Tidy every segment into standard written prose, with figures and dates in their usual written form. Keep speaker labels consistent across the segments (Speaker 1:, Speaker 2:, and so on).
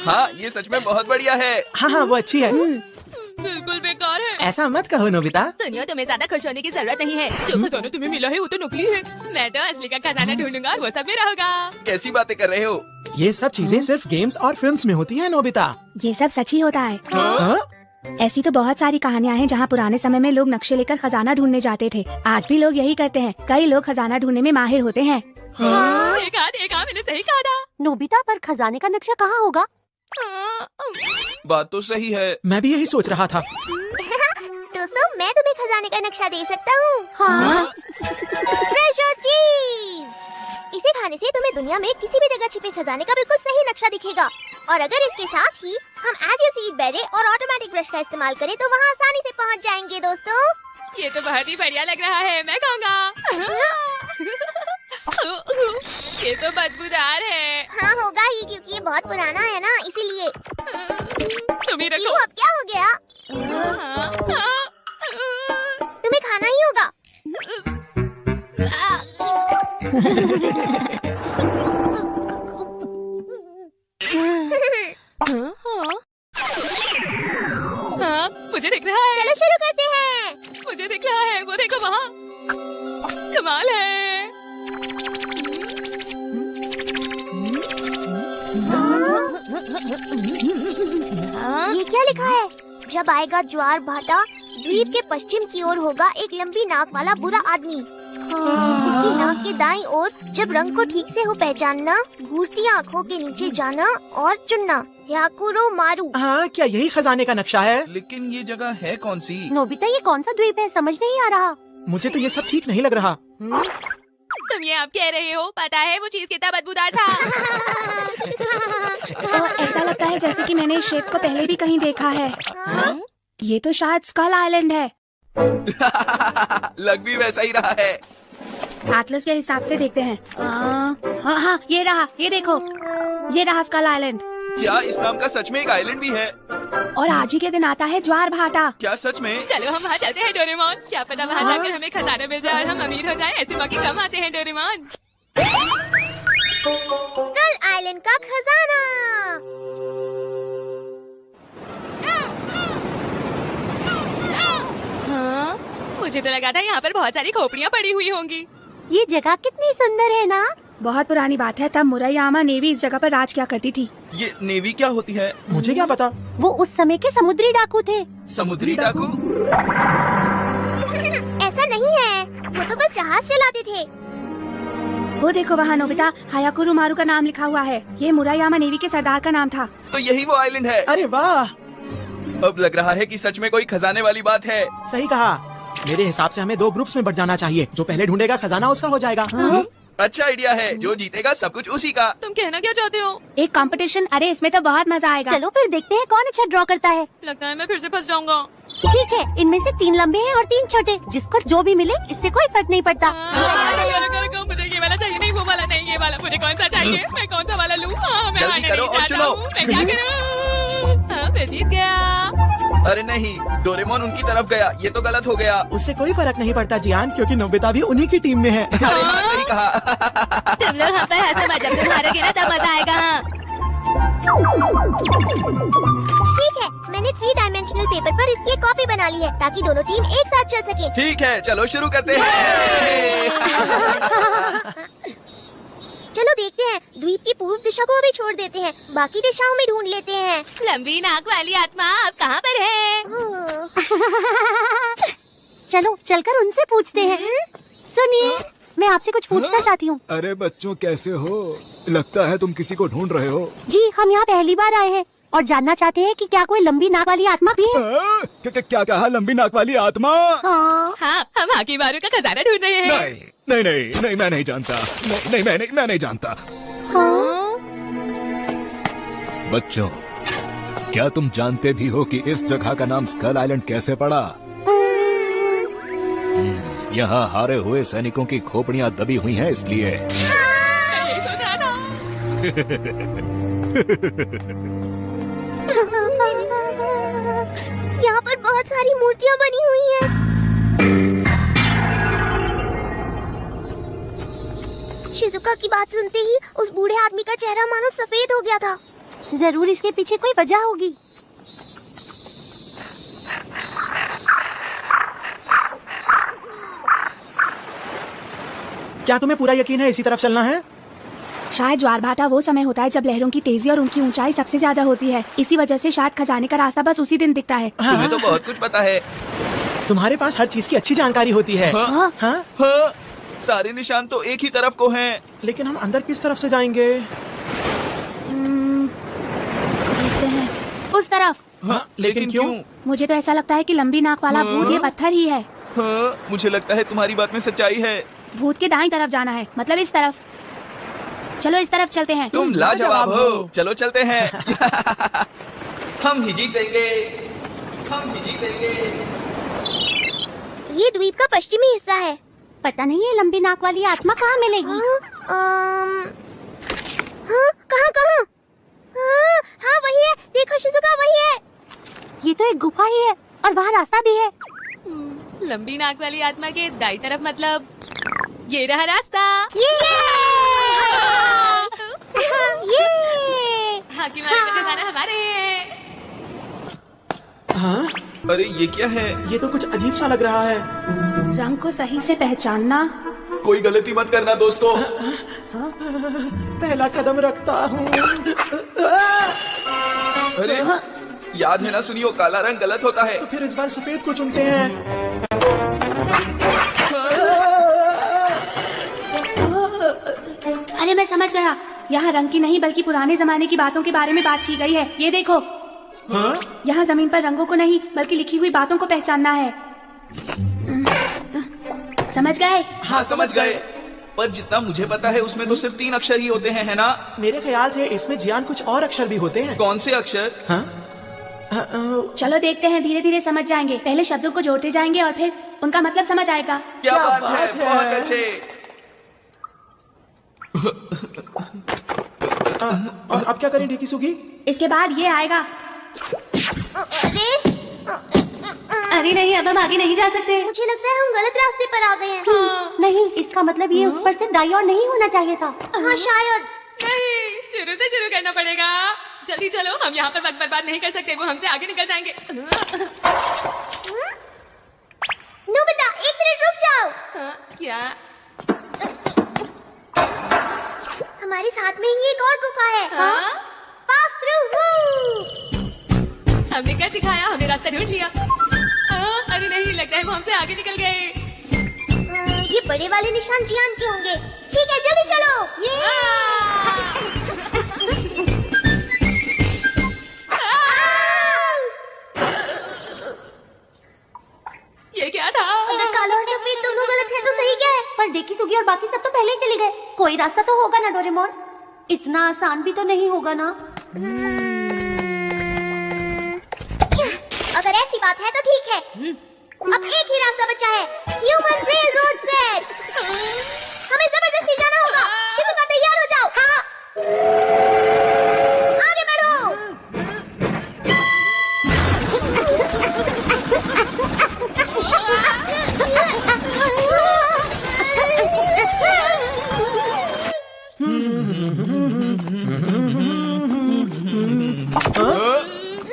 Speaker 1: हाँ, ये सच में बहुत बढ़िया है।
Speaker 2: हाँ हाँ, वो अच्छी है।
Speaker 3: बिल्कुल बेकार है।
Speaker 2: ऐसा मत कहो नोबिता।
Speaker 3: सुनियो, तुम्हें ज्यादा खुश होने की जरूरत नहीं है। जो खजाना तुम्हें मिला है वो तो नकली है। मैं तो असली का खजाना ढूंढूंगा और वो सब मेरा होगा।
Speaker 1: कैसी बातें कर रहे हो?
Speaker 2: ये सब चीजें सिर्फ गेम्स और फिल्म्स में होती है नोबिता।
Speaker 4: ये सब सच ही होता है।
Speaker 2: हाँ?
Speaker 4: ऐसी तो बहुत सारी कहानियाँ हैं जहाँ पुराने समय में लोग नक्शे लेकर खजाना ढूंढने जाते थे। आज भी लोग यही करते हैं। कई लोग खजाना ढूंढने में माहिर होते हैं।
Speaker 3: हाँ, एक हाथ मैंने सही कहा था।
Speaker 5: नोबिता, पर खजाने का नक्शा कहाँ होगा?
Speaker 1: बात तो सही है।
Speaker 2: मैं भी यही सोच रहा था।
Speaker 6: दोस्तों, मैं तुम्हें खजाने का नक्शा दे सकता हूँ।
Speaker 5: हाँ?
Speaker 6: ट्रेजर चीज। इसे खाने से तुम्हें दुनिया में किसी भी जगह छिपे खजाने का बिल्कुल सही नक्शा दिखेगा। और अगर इसके साथ ही हम एज यू सीड बेरे और ऑटोमेटिक ब्रश का इस्तेमाल करें तो वहाँ आसानी से पहुँच जाएंगे। दोस्तों,
Speaker 3: ये तो बहुत ही बढ़िया लग रहा है। मैं खाऊंगा। ये तो बदबूदार है।
Speaker 6: हाँ, होगा ही, क्योंकि ये बहुत पुराना है ना, इसीलिए।
Speaker 3: तुम ही रखो।
Speaker 6: अब क्या हो गया? तुम्हें खाना ही होगा।
Speaker 3: हाँ, मुझे दिख रहा है।
Speaker 6: चलो शुरू करते हैं।
Speaker 3: मुझे दिख रहा है, वो देखो वहाँ। कमाल है।
Speaker 6: ये क्या लिखा है? जब आएगा ज्वार भाटा, द्वीप के पश्चिम की ओर होगा एक लंबी नाक वाला बुरा आदमी। उसकी नाक के दाईं ओर जब रंग को ठीक से हो पहचानना, घूरती आँखों के नीचे जाना और चुनना। याकुरो मारू।
Speaker 2: हाँ, क्या यही खजाने का नक्शा है?
Speaker 1: लेकिन ये जगह है कौन सी?
Speaker 5: नोबिता, ये कौन सा द्वीप है? समझ नहीं आ रहा।
Speaker 2: मुझे तो ये सब ठीक नहीं लग रहा।
Speaker 3: तुम ये आप कह रहे हो? पता है वो चीज कितना बदबूदार था।
Speaker 4: तो ऐसा लगता है जैसे कि मैंने इस शेप को पहले भी कहीं देखा है। ये तो शायद स्कल आइलैंड है।
Speaker 1: लग भी वैसा ही रहा है।
Speaker 4: एटलस के हिसाब से देखते हैं। हाँ हाँ, ये रहा, ये देखो, ये रहा स्कल आइलैंड।
Speaker 1: क्या इस नाम का सच में एक आइलैंड भी है?
Speaker 4: और आज ही के दिन आता है ज्वार भाटा।
Speaker 1: क्या सच में?
Speaker 3: चलो हम वहाँ चलते हैं डोरेमोन। क्या पता वहाँ जाकर हमें खजाना मिल जाए और हम अमीर हो जाएं। ऐसे मौके कम आते हैं डोरेमोन।
Speaker 6: स्कल आइलैंड का खजाना।
Speaker 3: हाँ, मुझे तो लगा था यहाँ पर बहुत सारी खोपड़ियाँ पड़ी हुई होंगी।
Speaker 5: ये जगह कितनी सुंदर है ना?
Speaker 4: बहुत पुरानी बात है, तब मुरैयामा नेवी इस जगह पर राज किया करती थी।
Speaker 1: ये नेवी क्या होती है?
Speaker 2: मुझे क्या पता।
Speaker 5: वो उस समय के समुद्री डाकू थे।
Speaker 1: समुद्री डाकू?
Speaker 6: ऐसा नहीं है, वो तो बस जहाज चलाते थे।
Speaker 4: वो देखो वहाँ नोबिता, हायाकुरो मारू का नाम लिखा हुआ है। ये मुरैयामा नेवी के सरदार का नाम था।
Speaker 1: तो यही वो आइलैंड है।
Speaker 2: अरे वाह,
Speaker 1: अब लग रहा है कि सच में कोई खजाने वाली बात है।
Speaker 2: सही कहा। मेरे हिसाब से हमें 2 ग्रुप्स में बट जाना चाहिए। जो पहले ढूंढेगा खजाना उसका हो जाएगा।
Speaker 1: अच्छा आइडिया है। जो जीतेगा सब कुछ उसी का।
Speaker 3: तुम कहना क्या चाहते हो?
Speaker 4: एक कंपटीशन। अरे इसमें तो बहुत मजा आएगा।
Speaker 5: चलो फिर देखते हैं कौन अच्छा ड्रॉ करता है।
Speaker 3: लगता है मैं फिर से फंस जाऊंगा।
Speaker 5: ठीक है, इनमें से 3 लंबे हैं और 3 छोटे। जिसको जो भी मिले इससे कोई फर्क नहीं पड़ता।
Speaker 3: रुको, मुझे ये वाला चाहिए। नहीं, वो वाला नहीं, ये वाला। मुझे कौन सा चाहिए? मैं कौन सा वाला लूँ? मैं
Speaker 1: जल्दी
Speaker 3: हारना
Speaker 1: करो
Speaker 3: नहीं
Speaker 1: और
Speaker 3: चाहता
Speaker 1: चुनो।
Speaker 3: हूँ। मैं क्या करूँ? हाँ, मैं जीत गया।
Speaker 1: अरे नहीं, डोरेमोन उनकी तरफ गया। ये तो गलत हो गया।
Speaker 2: उससे कोई फर्क नहीं पड़ता जियान, क्योंकि नोबिता भी उन्हीं की टीम में है।
Speaker 1: अरे हाँ, सही कहा।
Speaker 3: तुम लोग हम पर हंसो मत। जब तुम हारोगे ना तब मजा आएगा। हाँ,
Speaker 6: ठीक है, मैंने 3 डायमेंशनल पेपर पर इसकी एक कॉपी बना ली है ताकि दोनों टीम एक साथ चल सके।
Speaker 1: ठीक है, चलो शुरू करते हैं।
Speaker 6: चलो देखते हैं, द्वीप की पूर्व दिशा को अभी छोड़ देते हैं, बाकी दिशाओं में ढूंढ लेते हैं।
Speaker 3: लंबी नाक वाली आत्मा अब कहाँ पर है?
Speaker 5: चलो चलकर उनसे पूछते हैं। सुनिए, मैं आपसे कुछ पूछना चाहती हूँ।
Speaker 7: अरे बच्चों, कैसे हो? लगता है तुम किसी को ढूंढ रहे हो।
Speaker 5: जी, हम यहाँ पहली बार आए हैं और जानना चाहते हैं कि क्या कोई लंबी नाक वाली आत्मा भी है?
Speaker 7: क्या कहा? लंबी नाक वाली आत्मा?
Speaker 5: हाँ।
Speaker 3: हाँ, हम हाकी मारू का खजाना ढूंढ रहे हैं।
Speaker 7: नहीं, मैं नहीं जानता। मैं नहीं जानता।
Speaker 5: हाँ?
Speaker 7: बच्चों, क्या तुम जानते भी हो कि इस जगह का नाम स्कल आइलैंड कैसे पड़ा? यहाँ हारे हुए सैनिकों की खोपड़ियाँ दबी हुई हैं, इसलिए।
Speaker 3: मैं यही सोच रहा था।
Speaker 6: यहाँ पर बहुत सारी मूर्तियाँ बनी हुई हैं। शिजुका की बात सुनते ही उस बूढ़े आदमी का चेहरा मानो सफेद हो गया था।
Speaker 5: जरूर इसके पीछे कोई वजह होगी।
Speaker 2: क्या तुम्हें पूरा यकीन है इसी तरफ चलना है?
Speaker 4: शायद ज्वार भाटा वो समय होता है जब लहरों की तेजी और उनकी ऊंचाई सबसे ज्यादा होती है। इसी वजह से शायद खजाने का रास्ता बस उसी दिन दिखता है।
Speaker 1: तुम्हें तो बहुत कुछ पता है।
Speaker 2: तुम्हारे पास हर चीज की अच्छी जानकारी होती है।
Speaker 1: हाँ?
Speaker 2: हाँ?
Speaker 1: हाँ, सारे निशान तो एक ही तरफ को हैं।
Speaker 2: लेकिन हम अंदर किस तरफ से जाएंगे?
Speaker 4: देखते हैं उस तरफ।
Speaker 1: हाँ, लेकिन क्यों?
Speaker 4: मुझे तो ऐसा लगता है कि लंबी नाक वाला भूत ये पत्थर ही है।
Speaker 1: हाँ, मुझे लगता है तुम्हारी बात में सच्चाई है।
Speaker 4: भूत के दाईं तरफ जाना है, मतलब इस तरफ। चलो इस तरफ चलते हैं।
Speaker 1: तुम लाजवाब हो। चलो चलते हैं। हम ही जीतेंगे, हम ही जीतेंगे।
Speaker 6: ये द्वीप का पश्चिमी हिस्सा है।
Speaker 5: पता नहीं ये लंबी नाक वाली आत्मा कहाँ मिलेगी।
Speaker 6: हाँ, कहाँ कहाँ? हाँ वही है, देखो शिजुका, वही है।
Speaker 5: ये तो एक गुफा ही है और वहाँ रास्ता भी है।
Speaker 3: लंबी नाक वाली आत्मा के दाई तरफ, मतलब ये रहा रास्ता। हाकिमारे का खजाना हमारे है।
Speaker 2: हाँ?
Speaker 1: अरे ये क्या है?
Speaker 2: ये तो कुछ अजीब सा लग रहा है।
Speaker 4: रंग को सही से पहचानना।
Speaker 1: कोई गलती मत करना दोस्तों।
Speaker 2: पहला कदम रखता हूँ।
Speaker 1: अरे याद है ना, सुनियो, काला रंग गलत होता है।
Speaker 2: तो फिर इस बार सफेद को चुनते हैं।
Speaker 4: अरे मैं समझ गया, यहाँ रंग की नहीं बल्कि पुराने जमाने की बातों के बारे में बात की गई है। ये देखो।
Speaker 2: हाँ?
Speaker 4: यहाँ जमीन पर रंगों को नहीं बल्कि लिखी हुई बातों को पहचानना है। समझ गए?
Speaker 1: हाँ समझ गए। पर जितना मुझे पता है उसमें तो सिर्फ 3 अक्षर ही होते हैं, है ना?
Speaker 2: मेरे ख्याल से इसमें जियान कुछ और अक्षर भी होते हैं।
Speaker 1: कौन से अक्षर?
Speaker 2: हाँ?
Speaker 4: चलो देखते हैं, धीरे धीरे समझ जाएंगे। पहले शब्दों को जोड़ते जाएंगे और फिर उनका मतलब समझ आएगा।
Speaker 1: क्या बात है, बहुत अच्छे।
Speaker 2: और अब क्या करें ढेकीसुगी?
Speaker 4: इसके बाद ये आएगा।
Speaker 6: अरे
Speaker 4: अरे नहीं, अब हम आगे नहीं जा सकते।
Speaker 6: मुझे लगता है हम गलत रास्ते पर आ गए हैं।
Speaker 5: नहीं, इसका मतलब ये उस पर से दाई और नहीं होना चाहिए था।
Speaker 6: हाँ शायद।
Speaker 3: नहीं, शुरू से शुरू करना पड़ेगा। जल्दी चलो, हम यहाँ पर वक्त बर्बाद नहीं कर सकते। वो हमसे आगे निकल जाएंगे।
Speaker 6: नोबिता, 1 मिनट रुक जाओ।
Speaker 3: हाँ, क्या?
Speaker 6: हमारे साथ में ही एक और गुफा है।
Speaker 3: हाँ?
Speaker 6: Pass through.
Speaker 3: हमने कर दिखाया, हमने रास्ता ढूंढ लिया। अरे नहीं, लगता है वो हमसे आगे निकल गए।
Speaker 6: ये बड़े वाले निशान जियान के होंगे। ठीक है, जल्दी चलो।
Speaker 3: ये क्या था?
Speaker 6: अगर काला और सफेद दोनों गलत है तो सही क्या है?
Speaker 5: पर डेकीसुगी और बाकी सब तो पहले ही चले गए। कोई रास्ता तो होगा ना डोरेमोन? इतना आसान भी तो नहीं होगा ना।
Speaker 6: अगर ऐसी बात है तो ठीक है। अब एक ही रास्ता बचा है, ह्यूमन रेल रोड सेट। हमें जबरदस्ती जाना होगा। शिजुका, तैयार हो जाओ। हाँ। आगे बढ़ो।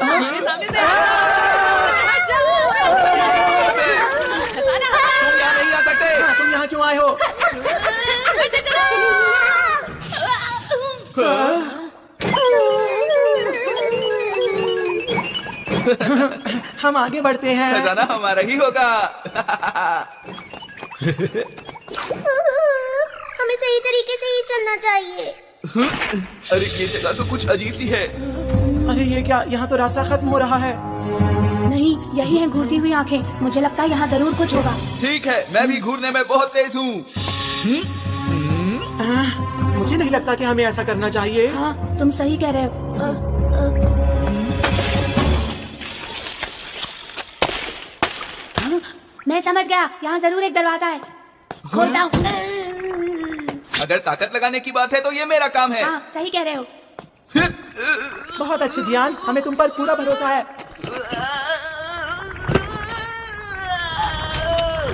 Speaker 3: मेरे सामने से
Speaker 1: तुम यहाँ नहीं आ सकते।
Speaker 2: तुम यहाँ क्यों आए हो? हम आगे बढ़ते हैं।
Speaker 1: खजाना हमारा ही होगा।
Speaker 6: हमें सही तरीके से ही चलना चाहिए।
Speaker 1: अरे ये जगह तो कुछ अजीब सी है।
Speaker 2: अरे ये क्या, यहाँ तो रास्ता खत्म हो रहा है।
Speaker 4: नहीं, यही है घूरती हुई आंखें। मुझे लगता है यहाँ जरूर कुछ होगा।
Speaker 1: ठीक है, मैं भी घूरने में बहुत तेज हूँ।
Speaker 2: मुझे नहीं लगता कि हमें ऐसा करना चाहिए।
Speaker 4: हाँ, तुम सही कह रहे हो। मैं समझ गया, यहाँ जरूर एक दरवाजा है। खोलता हूँ।
Speaker 1: अगर ताकत लगाने की बात है तो ये मेरा काम है।
Speaker 4: हाँ, सही कह रहे हो।
Speaker 2: बहुत अच्छे जियान, हमें तुम पर पूरा भरोसा है।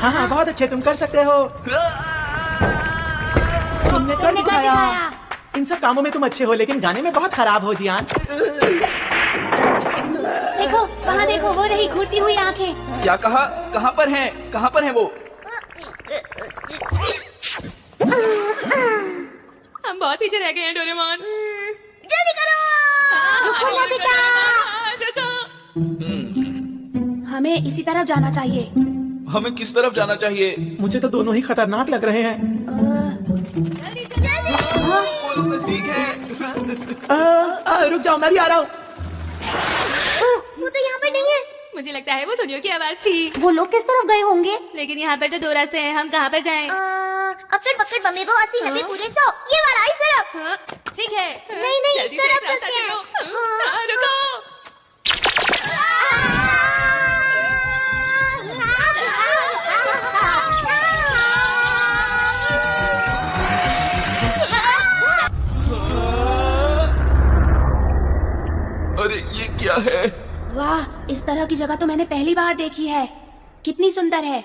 Speaker 2: हाँ हाँ, बहुत अच्छे, तुम कर सकते हो। तुमने कर दिखाया। इन सब कामों में तुम अच्छे हो लेकिन गाने में बहुत खराब हो जियान।
Speaker 4: देखो वहाँ देखो, वो रही घूरती हुई आंखें।
Speaker 1: क्या कहा? कहाँ पर हैं? कहाँ पर हैं वो?
Speaker 3: हम बहुत पीछे रह गए हैं डोरेमोन।
Speaker 6: जल्दी करो।
Speaker 3: रुको
Speaker 6: नोबिता।
Speaker 3: रुको।
Speaker 4: हमें इसी तरफ जाना चाहिए।
Speaker 1: हमें किस तरफ जाना चाहिए?
Speaker 2: मुझे तो दोनों ही खतरनाक लग रहे हैं।
Speaker 1: वो लोग नजदीक हैं।
Speaker 2: रुक जाओ, मैं भी आ रहा हूँ।
Speaker 6: वो तो यहाँ पर नहीं है।
Speaker 3: मुझे लगता है वो सुनियो की आवाज थी।
Speaker 5: वो लोग किस तरफ गए होंगे?
Speaker 3: लेकिन यहाँ पर तो 2 रास्ते हैं, हम कहाँ पर जाएं?
Speaker 6: अक्कड़ बक्कड़ बम्बे बो 80 90 पूरे 100 ये वाला इस तरफ।
Speaker 3: हाँ, ठीक है।
Speaker 6: नहीं, नहीं,
Speaker 3: जल्दी
Speaker 6: इस
Speaker 3: से
Speaker 6: तरफ
Speaker 3: एक रास्ता
Speaker 6: चलते हैं।
Speaker 3: चलो। हाँ, रुको।
Speaker 1: अरे ये क्या है?
Speaker 4: वाह, इस तरह की जगह तो मैंने पहली बार देखी है। कितनी सुंदर है।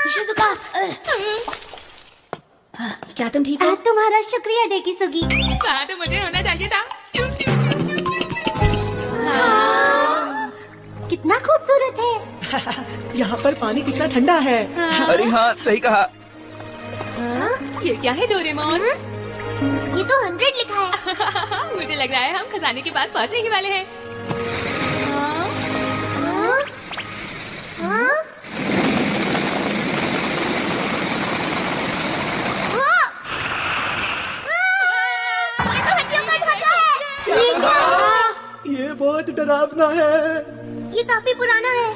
Speaker 4: शिजुका, क्या तुम ठीक हो?
Speaker 5: तुम्हारा शुक्रिया डेकिसुगी।
Speaker 3: कहा तो मुझे होना चाहिए था।
Speaker 5: कितना खूबसूरत है।
Speaker 2: यहाँ पर पानी कितना ठंडा है।
Speaker 1: अरे हाँ, सही कहा।
Speaker 3: ये क्या है डोरेमोन?
Speaker 6: ये तो 100 लिखा है।
Speaker 3: मुझे लग रहा है हम खजाने के पास पहुँचने ही वाले हैं।
Speaker 6: ये तो हड्डियों का ढांचा है।
Speaker 2: ये बहुत डरावना है।
Speaker 6: ये काफी पुराना है।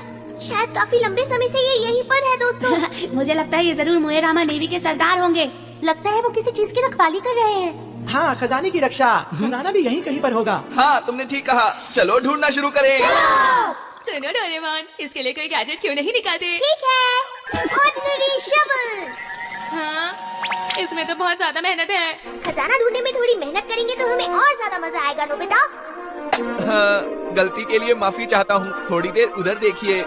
Speaker 6: शायद काफी लंबे समय से ये यहीं पर है दोस्तों।
Speaker 4: मुझे लगता है ये जरूर मोएरामा नेवी के सरदार होंगे।
Speaker 5: लगता है वो किसी चीज की रखवाली कर रहे हैं।
Speaker 2: हाँ, खजाने की रक्षा। खजाना भी यहीं कहीं पर होगा।
Speaker 1: हाँ, तुमने ठीक कहा। चलो ढूंढना शुरू करें।
Speaker 3: सुनो डोरेमोन, इसके लिए कोई गैजेट क्यों नहीं निकालते?
Speaker 6: ठीक है। Ordinary shovel.
Speaker 3: हाँ, इसमें तो बहुत ज्यादा मेहनत है।
Speaker 6: खजाना ढूंढने में थोड़ी मेहनत करेंगे तो हमें और ज्यादा मजा आएगा नोबिता।
Speaker 1: हाँ, गलती के लिए माफी चाहता हूँ। थोड़ी देर उधर देखिए।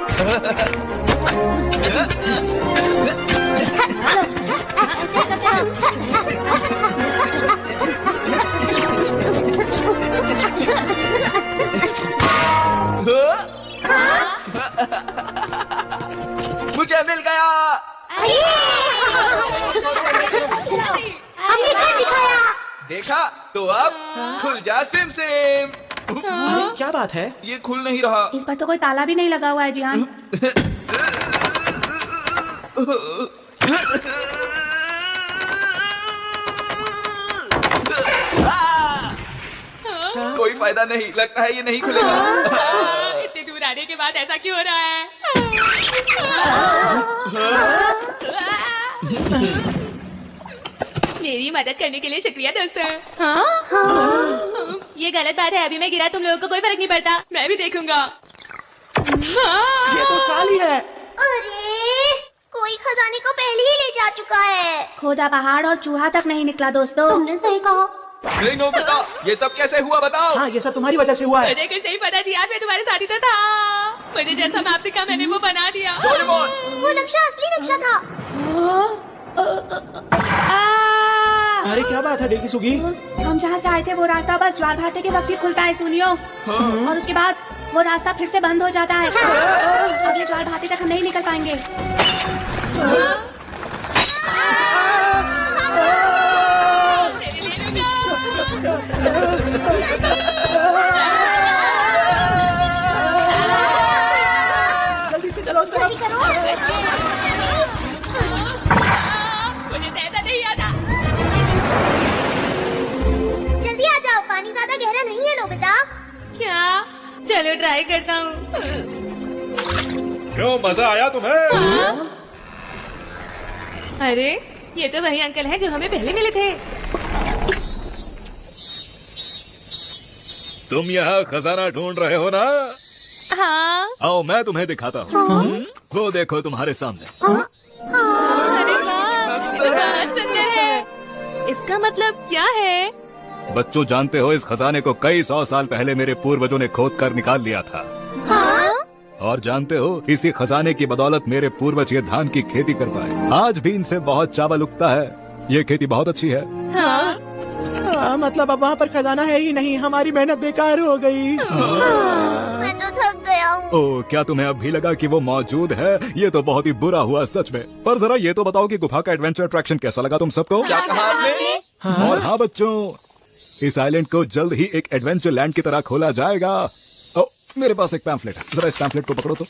Speaker 1: मुझे मिल गया।
Speaker 6: हमने कर दिखाया।
Speaker 1: देखा तो अब खुल जा सिम सिम।
Speaker 2: अरे क्या बात है?
Speaker 1: ये खुल नहीं रहा।
Speaker 4: इस पर तो कोई ताला भी नहीं लगा हुआ है जियान।
Speaker 1: कोई फायदा नहीं, लगता है ये नहीं खुलेगा।
Speaker 3: इतनी दूर आने के बाद ऐसा क्यों हो रहा है? मेरी मदद करने के लिए शुक्रिया दोस्तों। ये गलत बात है, अभी मैं गिरा, तुम लोगों को कोई फर्क नहीं पड़ता। मैं भी देखूंगा।
Speaker 2: ये तो खाली है।
Speaker 6: अरे कोई खजाने को पहले ही ले जा चुका है।
Speaker 4: खोदा पहाड़ और चूहा तक नहीं निकला दोस्तों।
Speaker 5: तुमने सही कहा।
Speaker 1: नहीं नोबिता, ये सब कैसे हुआ बताओ।
Speaker 2: हाँ, ये सब तुम्हारी वजह से हुआ है।
Speaker 3: मुझे कुछ नहीं पता जी, आज मैं तुम्हारे साथ ही तो था। मुझे जैसा मैप दिखा मैंने वो बना दिया।
Speaker 1: डोरेमोन,
Speaker 6: वो नक्शा असली नक्शा था।
Speaker 2: अरे क्या बात है डेकिसुगी?
Speaker 4: हम जहाँ से आए थे वो रास्ता बस ज्वार भाटे के वक्त ही खुलता है सुनियो। और उसके बाद वो रास्ता फिर से बंद हो जाता है। अगले ज्वार भाटे तक हम नहीं निकल पाएंगे।
Speaker 3: मेरे लिए रुको।
Speaker 2: जल्दी से चलो उस तरफ।
Speaker 3: मुझे तैरना नहीं आता।
Speaker 6: जल्दी आ जाओ, पानी ज्यादा गहरा नहीं है नोबिता।
Speaker 3: क्या? चलो ट्राई करता हूँ।
Speaker 7: क्यों, मजा आया तुम्हें?
Speaker 3: अरे ये तो वही अंकल हैं जो हमें पहले मिले थे।
Speaker 7: तुम यहाँ खजाना ढूंढ रहे हो ना?
Speaker 3: हाँ।
Speaker 7: आओ मैं तुम्हें दिखाता हूँ। वो देखो तुम्हारे सामने।
Speaker 3: अरे वाह, ये तो बहुत सुंदर है। इसका मतलब क्या है?
Speaker 7: बच्चों, जानते हो इस खजाने को कई 100 साल पहले मेरे पूर्वजों ने खोद कर निकाल लिया था।
Speaker 3: हाँ?
Speaker 7: और जानते हो, इसी खजाने की बदौलत मेरे पूर्वज ये धान की खेती कर पाए। आज भी इनसे बहुत चावल उगता है। ये खेती बहुत अच्छी है।
Speaker 2: मतलब अब वहाँ पर खजाना है ही नहीं, हमारी मेहनत बेकार हो गई।
Speaker 6: मैं तो थक गया हूँ।
Speaker 7: ओह, क्या तुम्हें अब भी लगा कि वो मौजूद है? ये तो बहुत ही बुरा हुआ सच में। पर जरा ये तो बताओ कि गुफा का एडवेंचर अट्रैक्शन कैसा लगा तुम सबको?
Speaker 1: क्या कहा आपने?
Speaker 7: और हाँ बच्चों, इस आइलैंड को जल्द ही एक एडवेंचर लैंड की तरह खोला जाएगा। ओ, मेरे पास एक पैम्फलेट है, जरा इस पैम्फलेट को पकड़ो तो।